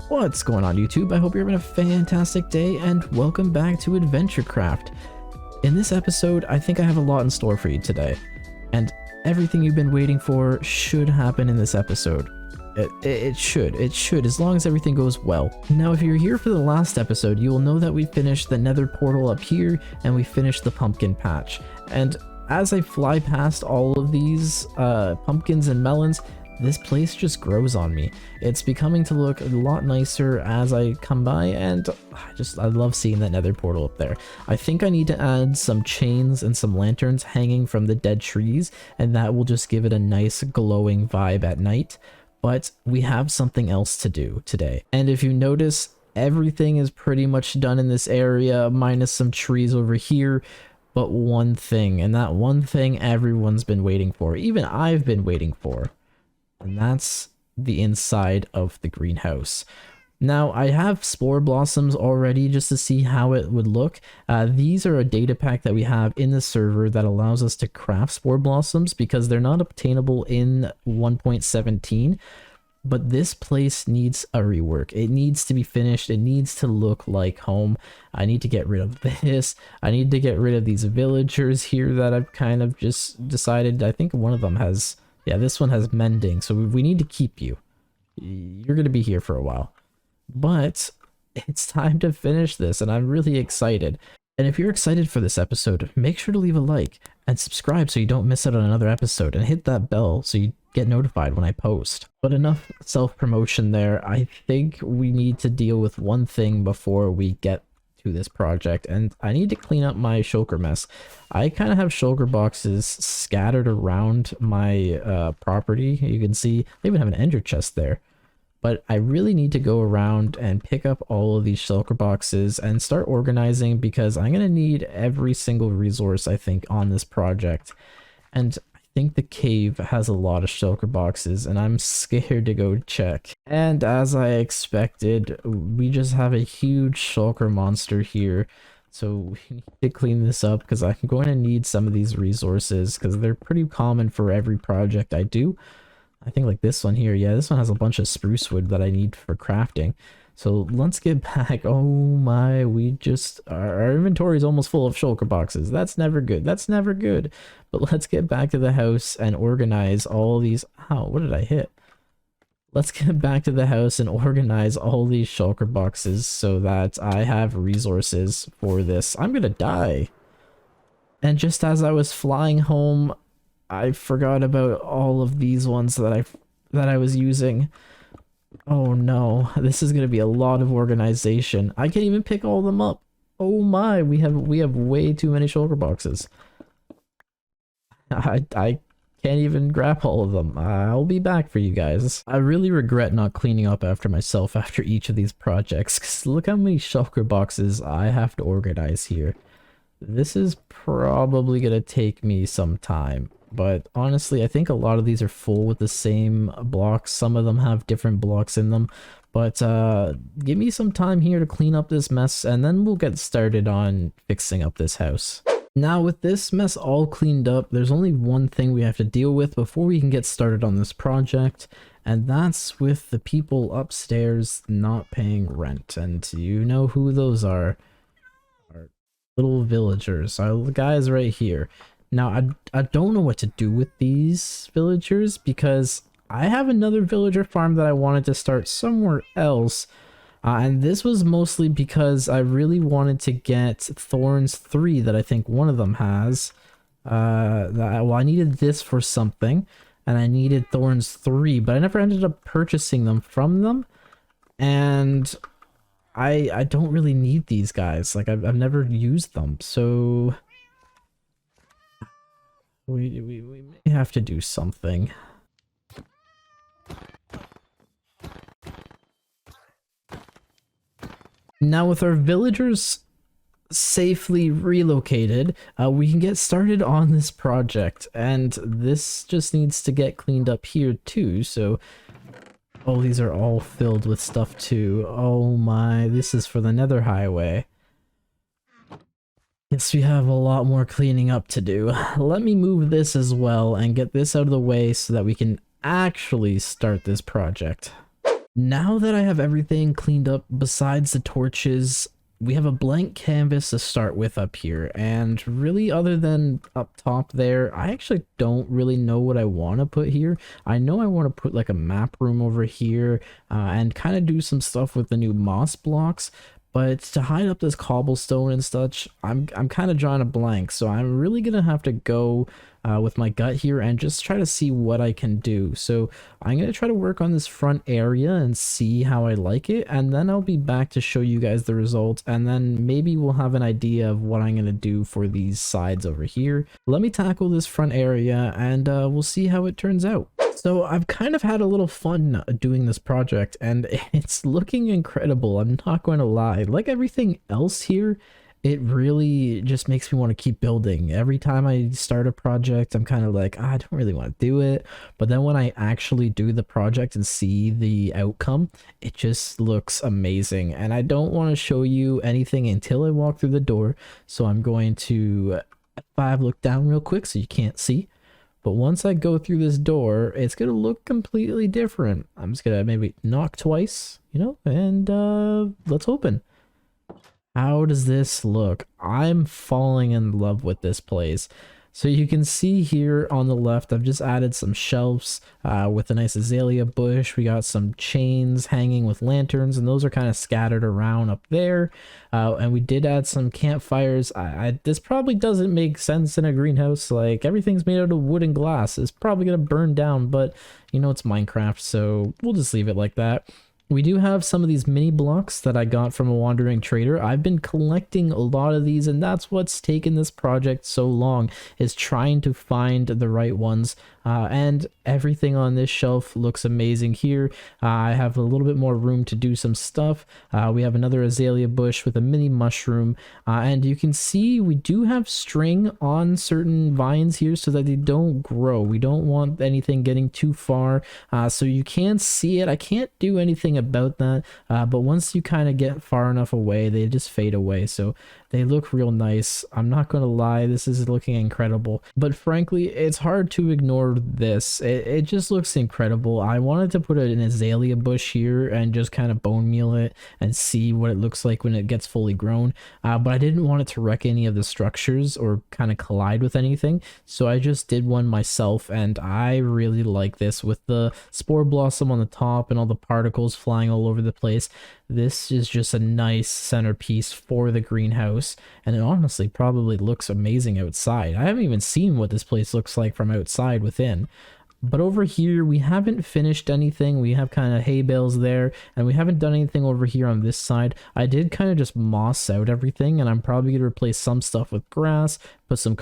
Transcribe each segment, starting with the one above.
What's going on, YouTube? I hope you're having a fantastic day and welcome back to AdventureCraft. In this episode, I think I have a lot in store for you today, and everything you've been waiting for should happen in this episode. It should, as long as everything goes well. Now, if you're here for the last episode, you will know that we finished the nether portal up here, and we finished the pumpkin patch. And as I fly past all of these pumpkins and melons, this place just grows on me. It's becoming to look a lot nicer as I come by, and I love seeing that nether portal up there. I think I need to add some chains and some lanterns hanging from the dead trees, and that will just give it a nice glowing vibe at night. But we have something else to do today. And if you notice, everything is pretty much done in this area, minus some trees over here. But one thing, and that one thing everyone's been waiting for, even I've been waiting for. And that's the inside of the greenhouse. Now, I have spore blossoms already just to see how it would look. These are a data pack that we have in the server that allows us to craft spore blossoms because they're not obtainable in 1.17. But this place needs a rework. It needs to be finished. It needs to look like home. I need to get rid of this. I need to get rid of these villagers here that I've kind of just decided. I think one of them has... Yeah, this one has mending, so we need to keep you. You're going to be here for a while. But it's time to finish this, and I'm really excited. And if you're excited for this episode, make sure to leave a like and subscribe so you don't miss out on another episode, and hit that bell so you get notified when I post. But enough self-promotion there. I think we need to deal with one thing before we get to this project, and I need to clean up my shulker mess. I kind of have shulker boxes scattered around my property. You can see I even have an ender chest there, but I really need to go around and pick up all of these shulker boxes and start organizing, because I'm going to need every single resource I think on this project. And I think the cave has a lot of shulker boxes, and I'm scared to go check. And as I expected, we just have a huge shulker monster here, so we need to clean this up because I'm going to need some of these resources because they're pretty common for every project I do. I think like this one here, yeah, this one has a bunch of spruce wood that I need for crafting. So let's get back. Oh my, our inventory is almost full of shulker boxes. That's never good. That's never good. But let's get back to the house and organize all these. Ow, what did I hit? Let's get back to the house and organize all these shulker boxes so that I have resources for this. I'm gonna die. And just as I was flying home, I forgot about all of these ones that I was using. Oh no, this is gonna be a lot of organization. I can't even pick all of them up. Oh my, we have way too many shulker boxes. I can't even grab all of them. I'll be back for you guys. I really regret not cleaning up after myself after each of these projects, because look how many shulker boxes I have to organize here. This is probably gonna take me some time. But honestly, I think a lot of these are full with the same blocks. Some of them have different blocks in them. But give me some time here to clean up this mess, and then we'll get started on fixing up this house. Now, with this mess all cleaned up, there's only one thing we have to deal with before we can get started on this project. And that's with the people upstairs not paying rent. And you know who those are. Our little villagers. The guys right here. Now, I don't know what to do with these villagers because I have another villager farm that I wanted to start somewhere else. And this was mostly because I really wanted to get Thorns 3 that I think one of them has. Well, I needed this for something, and I needed Thorns 3, but I never ended up purchasing them from them. And I don't really need these guys. Like, I've never used them, so... We may have to do something. Now, with our villagers safely relocated, we can get started on this project. And this just needs to get cleaned up here too, so... Oh, these are all filled with stuff too. Oh my, this is for the Nether Highway. Yes, we have a lot more cleaning up to do. Let me move this as well and get this out of the way so that we can actually start this project. Now that I have everything cleaned up besides the torches, we have a blank canvas to start with up here, and really other than up top there, I actually don't really know what I want to put here. I know I want to put like a map room over here and kind of do some stuff with the new moss blocks, but to hide up this cobblestone and such, I'm kind of drawing a blank, so I'm really gonna have to go with my gut here and just try to see what I can do. So I'm going to try to work on this front area and see how I like it, and then I'll be back to show you guys the result, and then maybe we'll have an idea of what I'm going to do for these sides over here. Let me tackle this front area and we'll see how it turns out. So I've kind of had a little fun doing this project and it's looking incredible, I'm not going to lie. Like everything else here, it really just makes me want to keep building. Every time I start a project, I'm kind of like, I don't really want to do it. But then when I actually do the project and see the outcome, it just looks amazing. And I don't want to show you anything until I walk through the door. So I'm going to F5 look down real quick so you can't see. But once I go through this door, it's going to look completely different. I'm just going to maybe knock twice, you know, and let's open. How does this look? I'm falling in love with this place. So you can see here on the left, I've just added some shelves with a nice azalea bush. We got some chains hanging with lanterns, and those are kind of scattered around up there. And we did add some campfires. This probably doesn't make sense in a greenhouse. Like, everything's made out of wood and glass. It's probably going to burn down, but you know, it's Minecraft, so we'll just leave it like that. We do have some of these mini blocks that I got from a wandering trader. I've been collecting a lot of these, and that's what's taken this project so long, is trying to find the right ones. And everything on this shelf looks amazing here. I have a little bit more room to do some stuff. We have another azalea bush with a mini mushroom, and you can see we do have string on certain vines here so that they don't grow. We don't want anything getting too far, so you can see it. I can't do anything about that, but once you kind of get far enough away, they just fade away. So they look real nice. I'm not gonna lie, this is looking incredible, but frankly, it's hard to ignore this. It just looks incredible. I wanted to put an azalea bush here and just kind of bone meal it and see what it looks like when it gets fully grown, but I didn't want it to wreck any of the structures or kind of collide with anything, so I just did one myself, and I really like this with the spore blossom on the top and all the particles flying all over the place. This is just a nice centerpiece for the greenhouse, and it honestly probably looks amazing outside. I haven't even seen what this place looks like from outside within. But over here, we haven't finished anything. We have kind of hay bales there, and we haven't done anything over here on this side. I did kind of just moss out everything, and I'm probably going to replace some stuff with grass, put some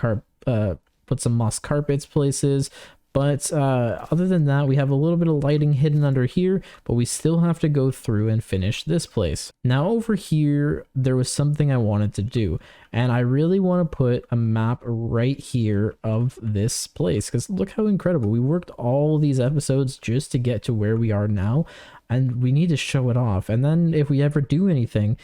moss carpets places. But other than that, we have a little bit of lighting hidden under here, but we still have to go through and finish this place. Now over here, there was something I wanted to do, and I really want to put a map right here of this place, because look how incredible. We worked all these episodes just to get to where we are now, and we need to show it off. And then if we ever do anything,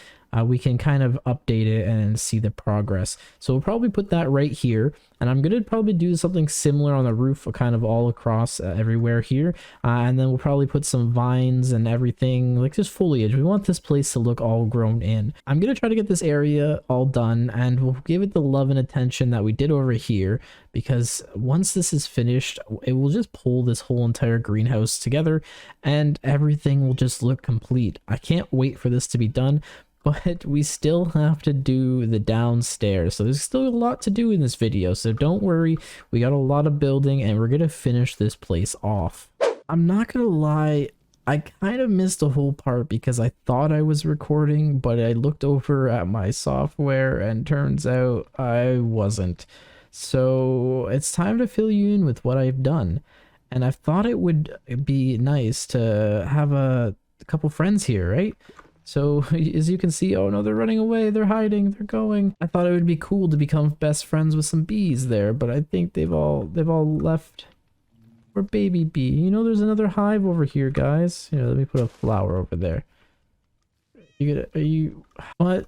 we can kind of update it and see the progress. So we'll probably put that right here, and I'm gonna probably do something similar on the roof, kind of all across everywhere here, and then we'll probably put some vines and everything, like just foliage. We want this place to look all grown in. I'm gonna try to get this area all done, and we'll give it the love and attention that we did over here, because once this is finished, it will just pull this whole entire greenhouse together and everything will just look complete. I can't wait for this to be done. But we still have to do the downstairs, so there's still a lot to do in this video, so don't worry, we got a lot of building and we're gonna finish this place off. I'm not gonna lie, I kind of missed a whole part because I thought I was recording, but I looked over at my software and turns out I wasn't. So it's time to fill you in with what I've done, and I thought it would be nice to have a couple friends here, right? So as you can see, oh no, they're running away, they're hiding, they're going. I thought it would be cool to become best friends with some bees there, but I think they've all left. Or baby bee. You know, there's another hive over here, guys. You know, let me put a flower over there. What?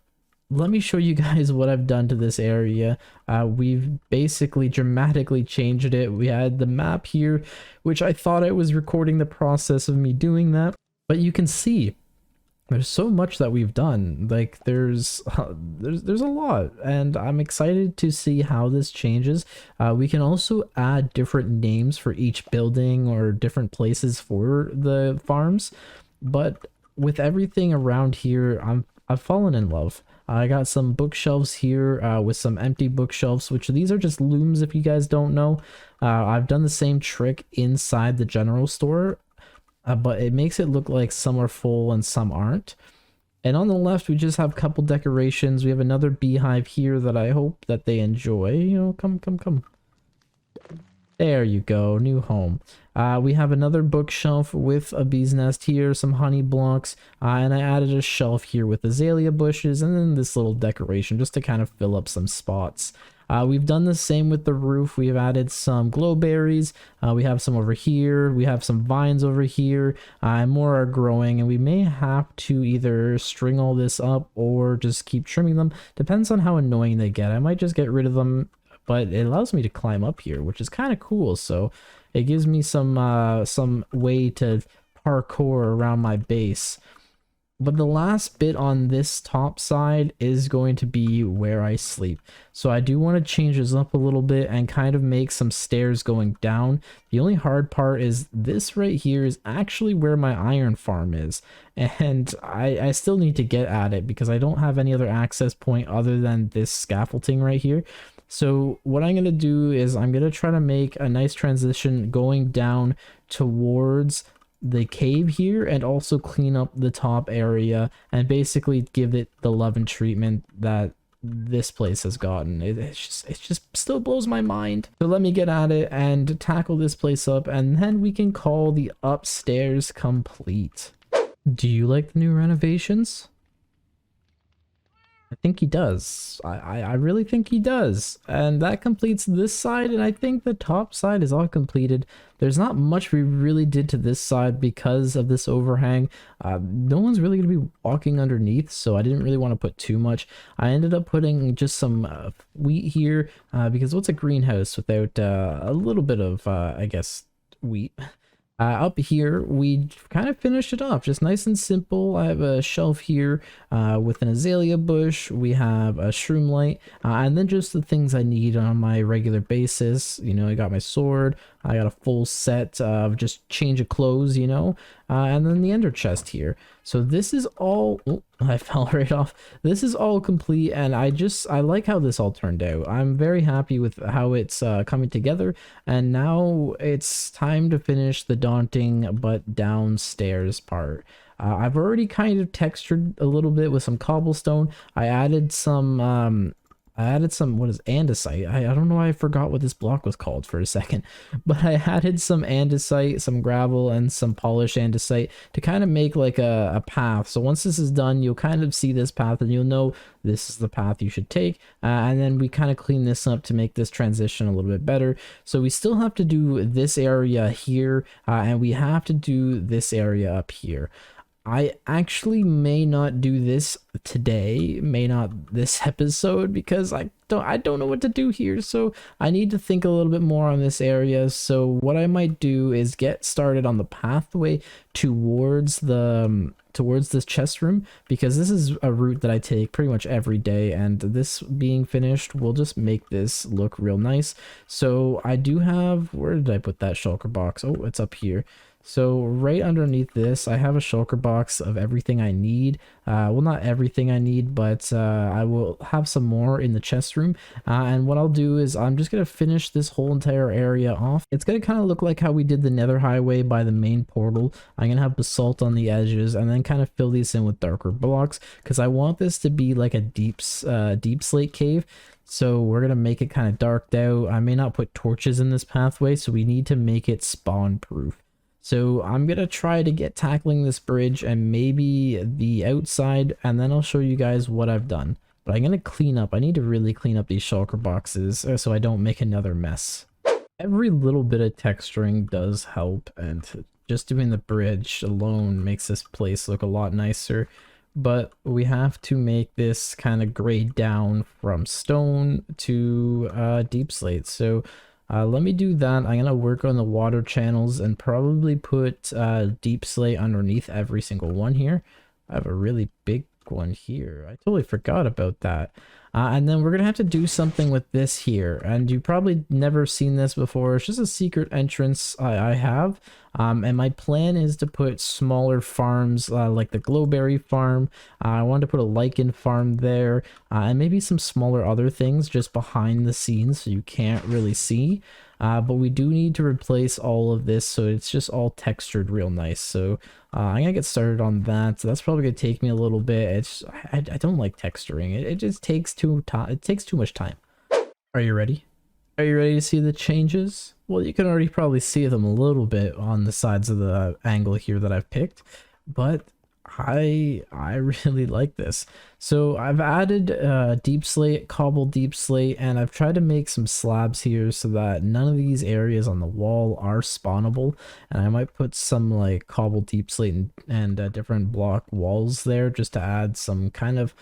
Let me show you guys what I've done to this area. We've basically dramatically changed it. We had the map here, which I thought I was recording the process of me doing that. But you can see there's so much that we've done. Like there's a lot, and I'm excited to see how this changes. We can also add different names for each building or different places for the farms, but with everything around here, I've fallen in love. I got some bookshelves here with some empty bookshelves, which these are just looms if you guys don't know. I've done the same trick inside the general store, but it makes it look like some are full and some aren't. And on the left, we just have a couple decorations. We have another beehive here that I hope that they enjoy. You know, come, come, come. There you go, new home. We have another bookshelf with a bee's nest here, some honey blocks, and I added a shelf here with azalea bushes, and then this little decoration just to kind of fill up some spots. We've done the same with the roof. We've added some glowberries. We have some over here. We have some vines over here, and more are growing, and we may have to either string all this up or just keep trimming them. Depends on how annoying they get. I might just get rid of them, but it allows me to climb up here, which is kind of cool. So it gives me some way to parkour around my base. But the last bit on this top side is going to be where I sleep. So I do want to change this up a little bit and kind of make some stairs going down. The only hard part is this right here is actually where my iron farm is. And I still need to get at it because I don't have any other access point other than this scaffolding right here. So what I'm going to do is I'm going to try to make a nice transition going down towards the cave here and also clean up the top area and basically give it the love and treatment that this place has gotten. It just still blows my mind. So let me get at it and tackle this place up, and then we can call the upstairs complete. Do you like the new renovations? I think he does. I really think he does. And that completes this side, and I think the top side is all completed. There's not much we really did to this side because of this overhang. No one's really going to be walking underneath, so I didn't really want to put too much. I ended up putting just some wheat here because what's a greenhouse without a little bit of, I guess, wheat? Up here, we kind of finished it off, just nice and simple. I have a shelf here with an azalea bush. We have a shroom light, and then just the things I need on my regular basis. You know, I got my sword. I got a full set of just change of clothes, you know, and then the ender chest here. So this is all, oh, I fell right off. This is all complete, and I like how this all turned out. I'm very happy with how it's coming together, and now it's time to finish the daunting but downstairs part. I've already kind of textured a little bit with some cobblestone. I added some what is andesite? I don't know why I forgot what this block was called for a second, but I added some andesite, some gravel, and some polished andesite to kind of make like a path. So once this is done, you'll kind of see this path and you'll know this is the path you should take. And then we kind of clean this up to make this transition a little bit better. So we still have to do this area here, and we have to do this area up here. I actually may not do this today, may not this episode, because I don't know what to do here, so I need to think a little bit more on this area. So what I might do is get started on the pathway towards this chest room, because this is a route that I take pretty much every day, and this being finished will just make this look real nice. So I do have, where did I put that shulker box? Oh, it's up here. So right underneath this, I have a shulker box of everything I need. Well, not everything I need, but I will have some more in the chest room. And what I'll do is I'm just going to finish this whole entire area off. It's going to kind of look like how we did the nether highway by the main portal. I'm going to have basalt on the edges and then kind of fill these in with darker blocks because I want this to be like a deep slate cave. So we're going to make it kind of darked out. I may not put torches in this pathway, so we need to make it spawn proof. So I'm going to try to get tackling this bridge and maybe the outside, and then I'll show you guys what I've done. But I'm going to clean up. I need to really clean up these shulker boxes so I don't make another mess. Every little bit of texturing does help, and just doing the bridge alone makes this place look a lot nicer. But we have to make this kind of grade down from stone to deep slate. So Let me do that. I'm gonna work on the water channels and probably put deep slate underneath every single one here. I have a really big one here. I totally forgot about that. And then we're gonna have to do something with this here, and you probably never seen this before. It's just a secret entrance I have, and my plan is to put smaller farms like the glowberry farm. I wanted to put a lichen farm there, and maybe some smaller other things just behind the scenes so you can't really see. But we do need to replace all of this so it's just all textured real nice. So I'm gonna get started on that. So that's probably gonna take me a little bit. I don't like texturing. It just takes it takes too much time. Are you ready? Are you ready to see the changes? Well, you can already probably see them a little bit on the sides of the angle here that I've picked, but I really like this. So I've added deep slate, cobbled deep slate, and I've tried to make some slabs here so that none of these areas on the wall are spawnable. And I might put some like cobbled deep slate and different block walls there just to add some kind of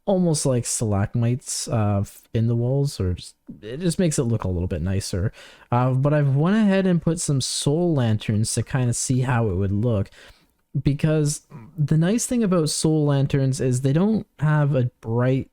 almost like stalagmites in the walls, or it just makes it look a little bit nicer. But I've went ahead and put some soul lanterns to kind of see how it would look, because the nice thing about soul lanterns is they don't have a bright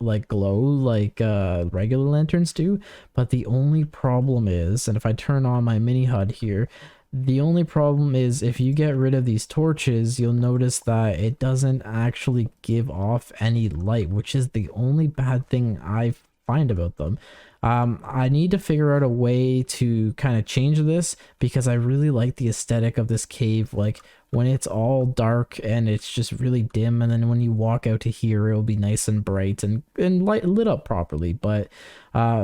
like glow like regular lanterns do. But the only problem is, and if I turn on my mini HUD here, the only problem is if you get rid of these torches, you'll notice that it doesn't actually give off any light, which is the only bad thing I find about them. I need to figure out a way to kind of change this, because I really like the aesthetic of this cave, like when it's all dark and it's just really dim, and then when you walk out to here it'll be nice and bright and lit up properly. But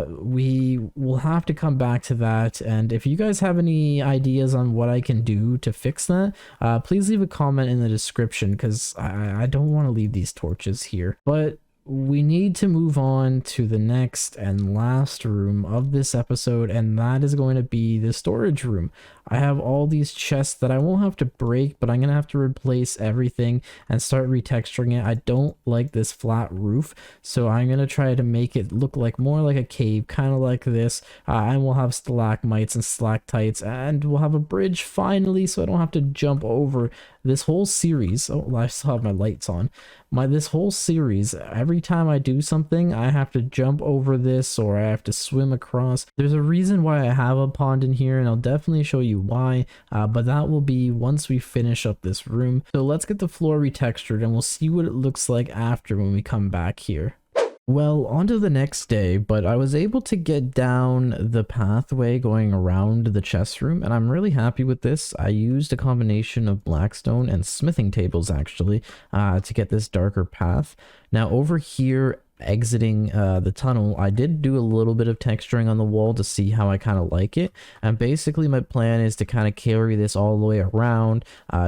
we will have to come back to that, and if you guys have any ideas on what I can do to fix that, please leave a comment in the description, because I don't want to leave these torches here. But we need to move on to the next and last room of this episode, and that is going to be the storage room. I have all these chests that I won't have to break, but I'm gonna have to replace everything and start retexturing it. I don't like this flat roof, so I'm gonna try to make it look like more like a cave, kind of like this, and we'll have stalagmites and stalactites, and we'll have a bridge finally, so I don't have to jump over this whole series. Oh, I still have my lights on. This whole series, every time I do something, I have to jump over this, or I have to swim across. There's a reason why I have a pond in here, and I'll definitely show you why, but that will be once we finish up this room. So let's get the floor retextured, and we'll see what it looks like after when we come back here. Well, on to the next day, but I was able to get down the pathway going around the chest room, and I'm really happy with this. I used a combination of blackstone and smithing tables actually to get this darker path. Now over here, exiting the tunnel, I did do a little bit of texturing on the wall to see how I kind of like it, and basically my plan is to kind of carry this all the way around,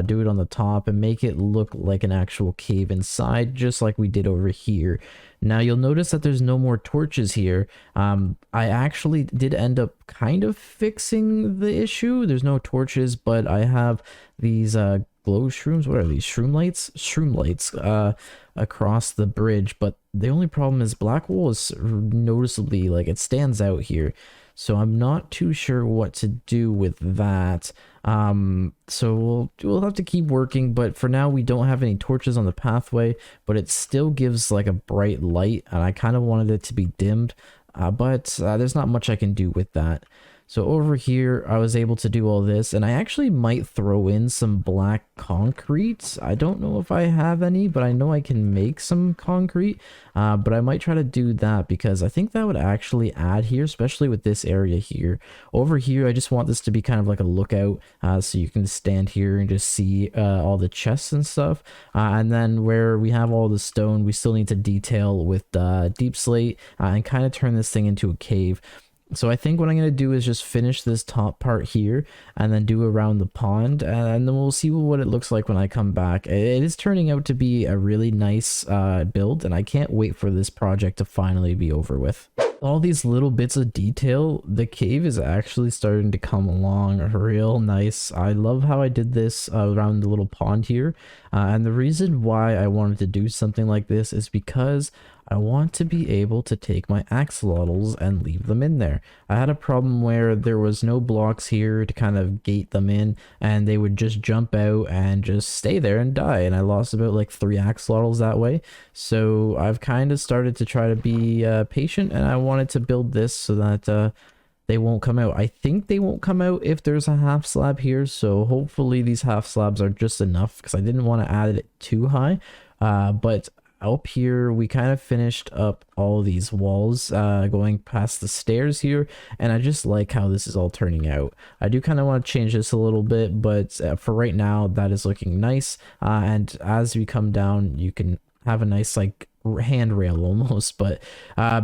do it on the top, and make it look like an actual cave inside, just like we did over here. Now you'll notice that there's no more torches here. I actually did end up kind of fixing the issue. There's no torches, but I have these glow shrooms. What are these? Shroom lights across the bridge. But the only problem is black wool is noticeably, like, it stands out here. So I'm not too sure what to do with that. So we'll have to keep working, but for now we don't have any torches on the pathway, but it still gives like a bright light, and I kind of wanted it to be dimmed, but there's not much I can do with that. So over here, I was able to do all this, and I actually might throw in some black concrete. I don't know if I have any, but I know I can make some concrete, but I might try to do that because I think that would actually add here, especially with this area here. Over here, I just want this to be kind of like a lookout, so you can stand here and just see all the chests and stuff. And then where we have all the stone, we still need to detail with deep slate and kind of turn this thing into a cave. So I think what I'm going to do is just finish this top part here and then do around the pond, and then we'll see what it looks like when I come back. It is turning out to be a really nice build, and I can't wait for this project to finally be over with. All these little bits of detail, the cave is actually starting to come along real nice. I love how I did this around the little pond here, and the reason why I wanted to do something like this is because I want to be able to take my axolotls and leave them in there. I had a problem where there was no blocks here to kind of gate them in, and they would just jump out and just stay there and die, and I lost about like 3 axolotls that way. So I've kind of started to try to be patient, and I wanted to build this so that they won't come out. I think they won't come out if there's a half slab here, so hopefully these half slabs are just enough, because I didn't want to add it too high. But up here we kind of finished up all these walls going past the stairs here, and I just like how this is all turning out. I do kind of want to change this a little bit, but for right now that is looking nice. And as we come down, you can have a nice like handrail almost, but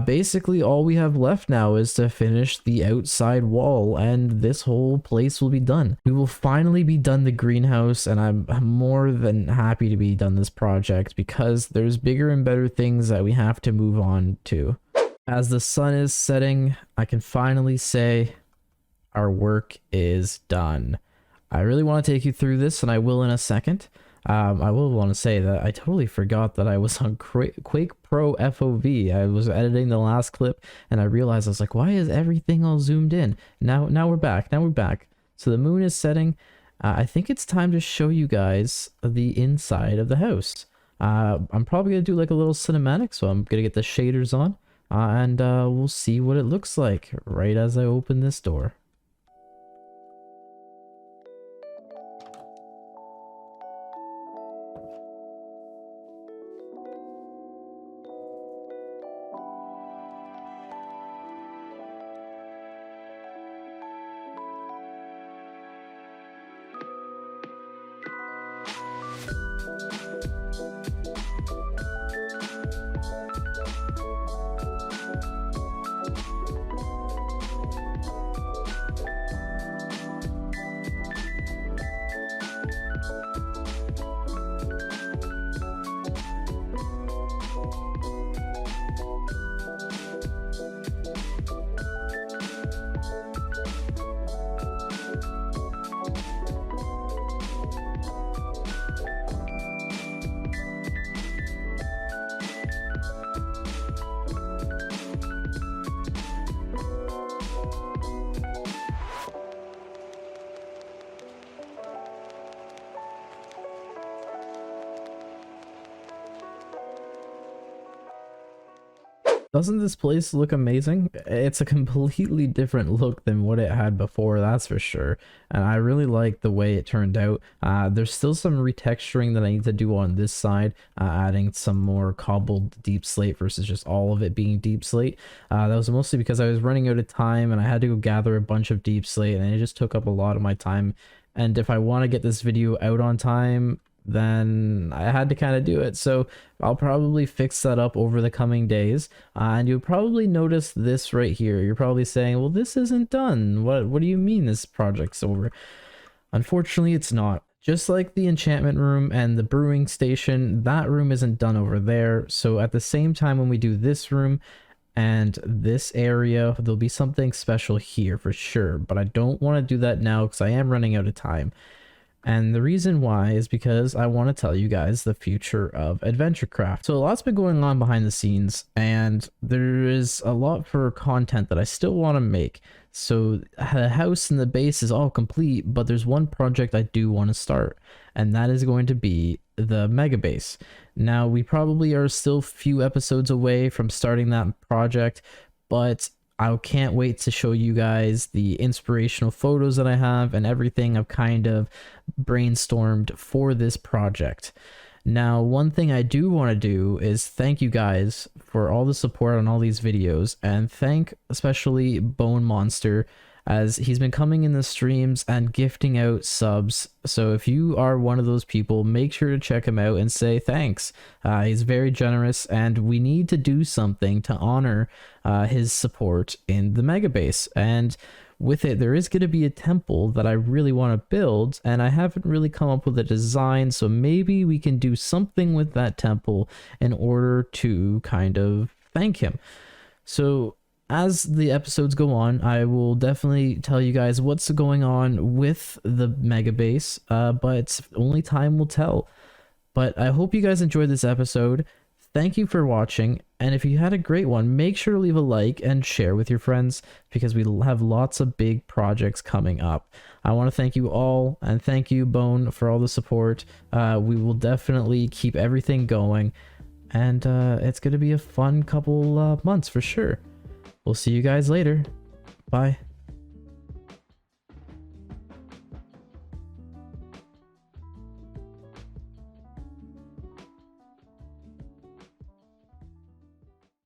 basically all we have left now is to finish the outside wall, and this whole place will be done. We will finally be done the greenhouse, and I'm more than happy to be done this project because there's bigger and better things that we have to move on to. As the sun is setting, I can finally say our work is done. I really want to take you through this, and I will in a second. I will want to say that I totally forgot that I was on Quake Pro FOV. I was editing the last clip and I realized I was like, why is everything all zoomed in? Now we're back. Now we're back. So the moon is setting. I think it's time to show you guys the inside of the house. I'm probably going to do like a little cinematic, so I'm going to get the shaders on and we'll see what it looks like right as I open this door. Doesn't this place look amazing? It's a completely different look than what it had before, that's for sure. And I really like the way it turned out. There's still some retexturing that I need to do on this side, adding some more cobbled deep slate versus just all of it being deep slate. That was mostly because I was running out of time and I had to go gather a bunch of deep slate, and it just took up a lot of my time. And if I want to get this video out on time, then I had to kind of do it. So I'll probably fix that up over the coming days. And you'll probably notice this right here. You're probably saying, well, this isn't done. What do you mean this project's over? Unfortunately, it's not. Just like the enchantment room and the brewing station, that room isn't done over there. So at the same time when we do this room and this area, there'll be something special here for sure. But I don't want to do that now because I am running out of time. And the reason why is because I want to tell you guys the future of AdventureCraft. So a lot's been going on behind the scenes, and there is a lot for content that I still want to make. So the house and the base is all complete, but there's one project I do want to start, and that is going to be the Megabase. Now, we probably are still a few episodes away from starting that project, but I can't wait to show you guys the inspirational photos that I have and everything I've kind of brainstormed for this project. Now, one thing I do want to do is thank you guys for all the support on all these videos, and thank especially Bone Monster, as he's been coming in the streams and gifting out subs. So if you are one of those people, make sure to check him out and say thanks. He's very generous, and we need to do something to honor his support in the Megabase. And with it, there is going to be a temple that I really want to build, and I haven't really come up with a design, so maybe we can do something with that temple in order to kind of thank him. So as the episodes go on, I will definitely tell you guys what's going on with the Megabase, but only time will tell. But I hope you guys enjoyed this episode. Thank you for watching, And if you had a great one, make sure to leave a like and share with your friends, because we have lots of big projects coming up. I want to thank you all, and thank you, Bone, for all the support. We will definitely keep everything going, and it's going to be a fun couple months for sure. We'll see you guys later. Bye.